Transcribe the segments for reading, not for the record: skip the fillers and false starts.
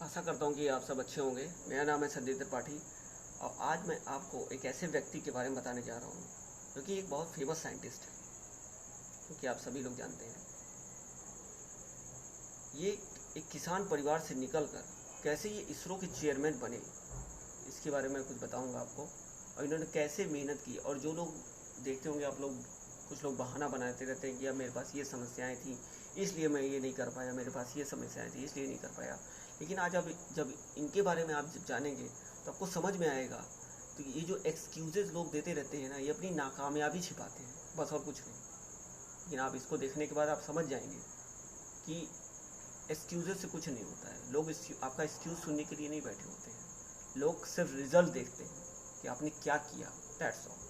आशा करता हूँ कि आप सब अच्छे होंगे। मेरा नाम है संदीप त्रिपाठी और आज मैं आपको एक ऐसे व्यक्ति के बारे में बताने जा रहा हूँ जो कि एक बहुत फेमस साइंटिस्ट है, क्योंकि आप सभी लोग जानते हैं। ये एक किसान परिवार से निकलकर कैसे ये इसरो के चेयरमैन बने, इसके बारे में कुछ बताऊंगा आपको। और इन्होंने कैसे मेहनत की, और जो लोग देखते होंगे आप लोग, कुछ लोग बहाना बनाते रहते हैं कि यार मेरे पास ये समस्याएं थी इसलिए मैं ये नहीं कर पाया, मेरे पास ये समस्याएं थी इसलिए नहीं कर पाया। लेकिन आज अब जब इनके बारे में आप जब जानेंगे तो आपको समझ में आएगा। तो ये जो एक्सक्यूजेज लोग देते रहते हैं ना, ये अपनी नाकामयाबी छिपाते हैं, बस और कुछ नहीं। लेकिन आप इसको देखने के बाद आप समझ जाएंगे कि एक्सक्यूजेज से कुछ नहीं होता है। लोग आपका एक्सक्यूज सुनने के लिए नहीं बैठे होते हैं, लोग सिर्फ रिजल्ट देखते हैं कि आपने क्या किया, दैट्स ऑल।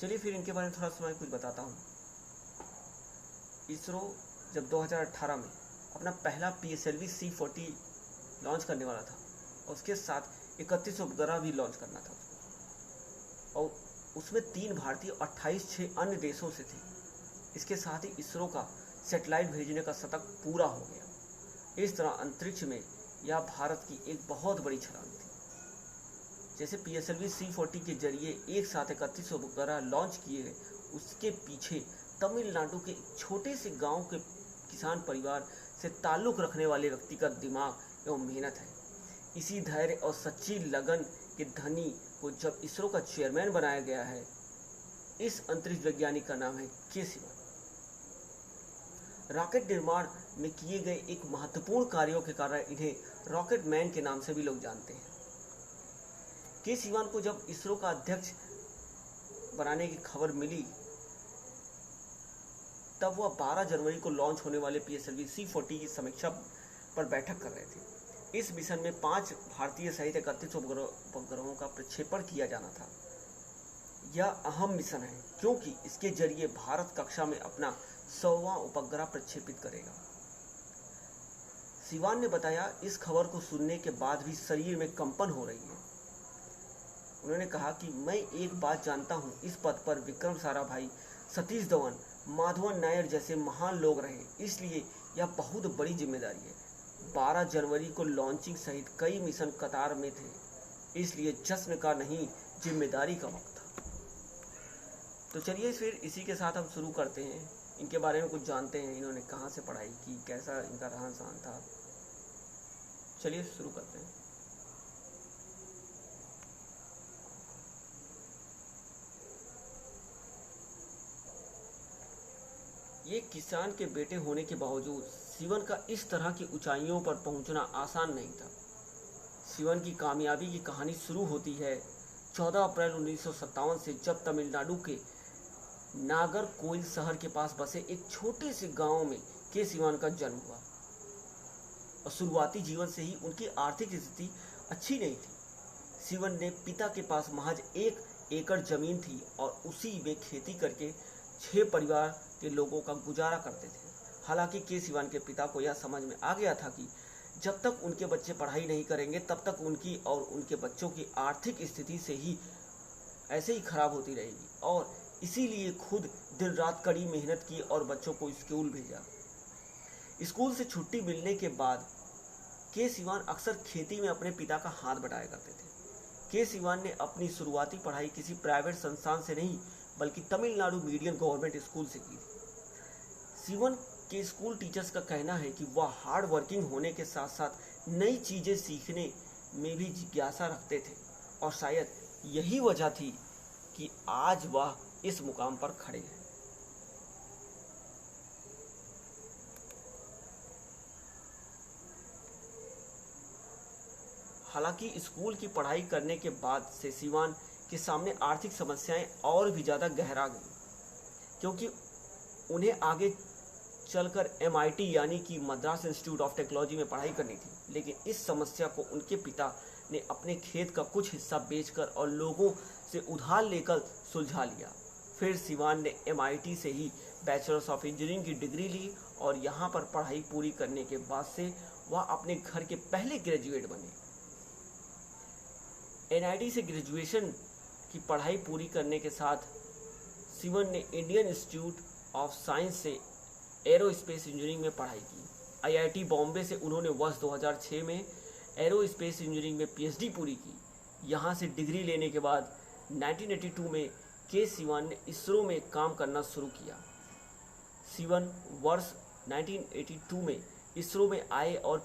चलिए फिर इनके बारे में थोड़ा सा मैं कुछ बताता हूँ। इसरो जब 2018 में अपना पहला PSLV C40 लॉन्च करने वाला था, और उसके साथ 31 उपग्रह भी लॉन्च करना था उसको, और उसमें 3 भारतीय और 28 अन्य देशों से थे। इसके साथ ही इसरो का सैटेलाइट भेजने का शतक पूरा हो गया। इस तरह अंतरिक्ष में यह भारत की एक बहुत बड़ी छलांग थी। जैसे PSLV C40 के जरिए एक साथ 31 उपग्रह लॉन्च किए गए, उसके पीछे तमिलनाडु के एक छोटे से गांव के किसान परिवार से ताल्लुक़ रखने वाले व्यक्ति का दिमाग एवं मेहनत है। इसी धैर्य और सच्ची लगन के धनी को जब इसरो का चेयरमैन बनाया गया है। इस अंतरिक्ष वैज्ञानिक का नाम है के सिवान। रॉकेट निर्माण में किए गए एक महत्वपूर्ण कार्यों के कारण इन्हें रॉकेट मैन के नाम से भी लोग जानते हैं। के सिवान को जब इसरो का अध्यक्ष बनाने की खबर मिली, तब वह 12 जनवरी को लॉन्च होने वाले PSLV C40 की समीक्षा पर बैठक कर रहे थे। इस मिशन में 5 भारतीय सहित 31 उपग्रहों का प्रक्षेपण किया जाना था। यह अहम मिशन है क्योंकि इसके जरिए भारत कक्षा में अपना 100वां उपग्रह प्रक्षेपित करेगा। सिवान ने बताया, इस खबर को सुनने के बाद भी शरीर में कंपन हो रही है। उन्होंने कहा कि मैं एक बात जानता हूं, इस पद पर विक्रम साराभाई, सतीश धवन, माधवन नायर जैसे महान लोग रहे, इसलिए यह बहुत बड़ी जिम्मेदारी है। 12 जनवरी को लॉन्चिंग सहित कई मिशन कतार में थे, इसलिए जश्न का नहीं जिम्मेदारी का वक्त था। तो चलिए फिर इसी के साथ हम शुरू करते हैं। इनके बारे में कुछ जानते हैं, इन्होंने कहाँ से पढ़ाई की, कैसा इनका रहन सहन था। चलिए शुरू करते हैं। ये किसान के बेटे होने के बावजूद सिवन का इस तरह की ऊंचाइयों पर पहुंचना आसान नहीं था। सिवन की कामयाबी की कहानी शुरू होती है 14 अप्रैल 1957 से, जब तमिलनाडु के नागरकोइल शहर के पास बसे एक छोटे से गांव में के सिवान का जन्म हुआ। और शुरुआती जीवन से ही उनकी आर्थिक स्थिति अच्छी नहीं थी। सिवन ने पिता के पास महज 1 एकड़ जमीन थी और उसी में खेती करके 6 परिवार के लोगों का गुजारा करते थे। हालांकि के सिवान के पिता को यह समझ में आ गया था कि जब तक उनके बच्चे पढ़ाई नहीं करेंगे, तब तक उनकी और उनके बच्चों की आर्थिक स्थिति से ही ऐसे ही खराब होती रहेगी, और इसीलिए खुद दिन रात कड़ी मेहनत की और बच्चों को स्कूल भेजा। स्कूल से छुट्टी मिलने के बाद के सिवान अक्सर खेती में अपने पिता का हाथ बटाया करते थे। के सिवान ने अपनी शुरुआती पढ़ाई किसी प्राइवेट संस्थान से नहीं, बल्कि तमिलनाडु मीडियम गवर्नमेंट स्कूल से की थी। सिवन के स्कूल टीचर्स का कहना है कि वह हार्ड वर्किंग होने के साथ साथ नई चीज़ें सीखने में भी जिज्ञासा रखते थे, और शायद यही वजह थी कि आज वह इस मुकाम पर खड़े हैं। हालांकि स्कूल की पढ़ाई करने के बाद से सिवान के सामने आर्थिक समस्याएं और भी ज़्यादा गहरा गई, क्योंकि उन्हें आगे चलकर MIT यानी कि मद्रास इंस्टीट्यूट ऑफ टेक्नोलॉजी में पढ़ाई करनी थी। लेकिन इस समस्या को उनके पिता ने अपने खेत का कुछ हिस्सा बेचकर और लोगों से उधार लेकर सुलझा लिया। फिर सिवान ने MIT से ही बैचलर्स ऑफ इंजीनियरिंग की डिग्री ली, और यहाँ पर पढ़ाई पूरी करने के बाद से वह अपने घर के पहले ग्रेजुएट बने। NIT से ग्रेजुएशन की पढ़ाई पूरी करने के साथ सिवन ने इंडियन इंस्टीट्यूट ऑफ साइंस से एरोस्पेस इंजीनियरिंग में पढ़ाई की। आईआईटी बॉम्बे से उन्होंने वर्ष 2006 में एरोस्पेस इंजीनियरिंग में पीएचडी पूरी की। यहाँ से डिग्री लेने के बाद 1982 में के सिवान ने इसरो में काम करना शुरू किया। सिवन वर्ष 1982 में इसरो में आए और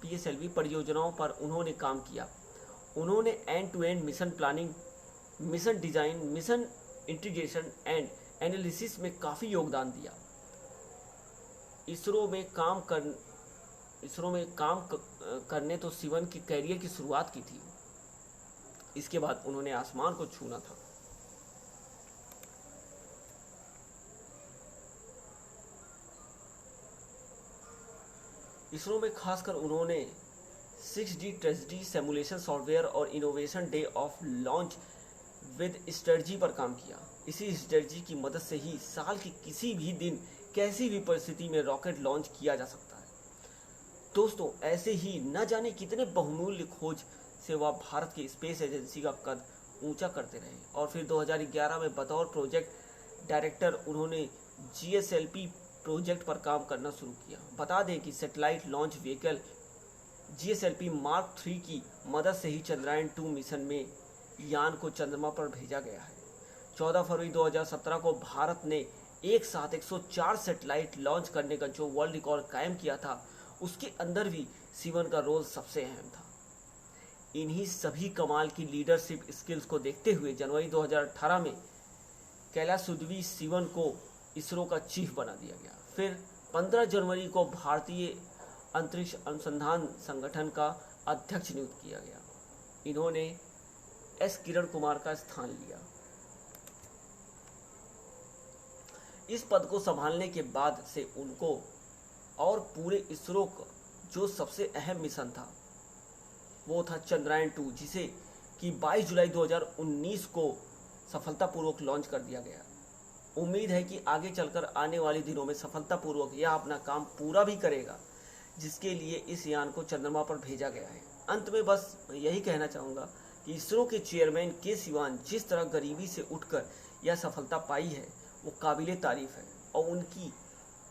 पीएसएलवी परियोजनाओं पर उन्होंने काम किया। उन्होंने end to end mission planning, mission design, mission integration and analysis में काफ़ी योगदान दिया। इसरो में काम करने तो सिवन की कैरियर की शुरुआत की थी। इसके बाद उन्होंने आसमान को छूना था। इसरो में खासकर उन्होंने 6D ट्रेजडी सिमुलेशन सॉफ्टवेयर और innovation day of launch with strategy पर काम किया। इसी स्ट्रेटजी की मदद से ही साल के किसी भी दिन कैसी भी परिस्थिति में रॉकेट लॉन्च किया जा सकता है। दोस्तों, ऐसे ही न जाने कितने बहुमूल्य खोज से वह भारत की स्पेस एजेंसी का कद ऊंचा करते रहे और फिर 2011 में बतौर प्रोजेक्ट डायरेक्टर उन्होंने GSLV प्रोजेक्ट पर काम करना शुरू किया। बता दें कि satellite launch vehicle GSLV Mark 3 की मदद से ही चंद्रयान 2 मिशन में यान को चंद्रमा पर भेजा गया है। 14 फरवरी 2017 को भारत ने एक साथ 104 सैटेलाइट लॉन्च करने का जो वर्ल्ड रिकॉर्ड कायम किया था, उसके अंदर भी सिवन का रोल सबसे अहम था। इन्हीं सभी कमाल की लीडरशिप स्किल्स को देखते हुए जनवरी 2018 में कैलाशुद्वी सिवन को इसरो का चीफ बना दिया गया। फिर 15 जनवरी को भारतीय अंतरिक्ष अनुसंधान संगठन का अध्यक्ष नियुक्त किया गया। इन्होंने एस किरण कुमार का स्थान लिया। इस पद को संभालने के बाद से उनको और पूरे इसरो का जो सबसे अहम मिशन था वो था चंद्रयान 2, जिसे कि 22 जुलाई 2019 को सफलतापूर्वक लॉन्च कर दिया गया। उम्मीद है कि आगे चलकर आने वाले दिनों में सफलतापूर्वक यह अपना काम पूरा भी करेगा, जिसके लिए इस यान को चंद्रमा पर भेजा गया है। अंत में बस मैं यही कहना चाहूँगा कि इसरो के चेयरमैन के सिवान जिस तरह गरीबी से उठकर यह सफलता पाई है वो काबिले तारीफ है और उनकी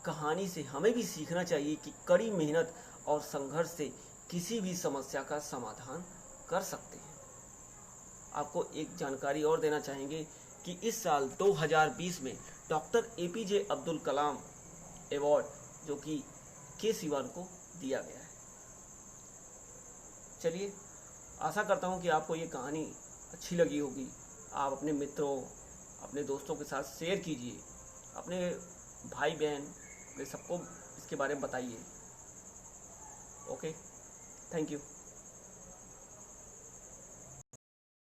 कहानी से हमें भी सीखना चाहिए कि कड़ी मेहनत और संघर्ष से किसी भी समस्या का समाधान कर सकते हैं। आपको एक जानकारी और देना चाहेंगे कि इस साल 2020 में doctor APJ Abdul Kalam award जो कि के सिवान को दिया गया है। चलिए, आशा करता हूँ कि आपको ये कहानी अच्छी लगी होगी। आप अपने मित्रों, अपने दोस्तों के साथ शेयर कीजिए, अपने भाई बहन, अपने सबको इसके बारे में बताइए। Okay, thank you.